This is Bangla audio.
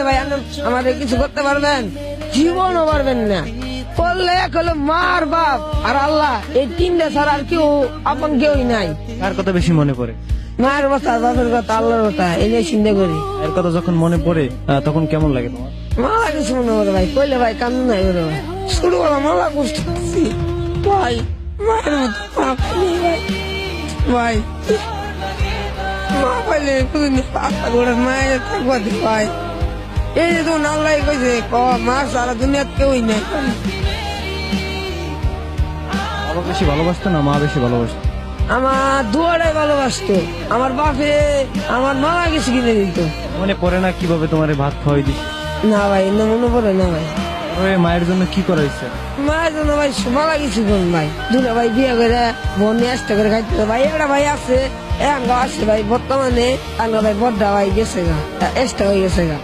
ভাই আমাদের কিছু করতে পারবেন? জীবনও পারবেন না। করলে এক হলো মার বাপ আর আল্লাহ, এই তিনটা ছাড়া আর কেউ আপন কেউই নাই। কার কথা বেশি মনে পড়ে? মায়ের কথা, বাপের কথা, আল্লাহর কথা, এই নিয়ে চিন্তা করি। এর কথা যখন মনে পড়ে তখন কেমন লাগে তোমার? মালা কিছু মনে করে ভাই, কইলে ভাই কান্না নাই করে ভাই। ছোটবেলা মালা কষ্ট করছি ভাই, মায়ের মতো মা পাইনি ভাই। মা পাইলে আশা করে মায়ের থাকবা দি ভাই। এই যে তোমার আল্লাহ কইছে মা সারা দুনিয়ার কেউই নাই। বাবা বেশি ভালোবাসতো না মা বেশি ভালোবাসতো? আমার দুয়ারাই ভালোবাসতো। আমার বাপে আমার মালা কিছু কিনে দিত। মনে পড়ে না কিভাবে তোমার ভাত খাওয়াই দিস? না ভাই, না মনে পড়ে না ভাই। মায়ের জন্য কি করা হয়েছে? মায়ের জন্য ভাই মালা কিছু করুন ভাই। দুটা ভাই বিয়ে করে বোন নিয়ে আসতে করে খাইতে ভাই। একটা ভাই আছে, আছে ভাই বর্তমানে। ভাই বড়টা ভাই গেছে গা, এক্সট্রা হয়ে গেছে গা।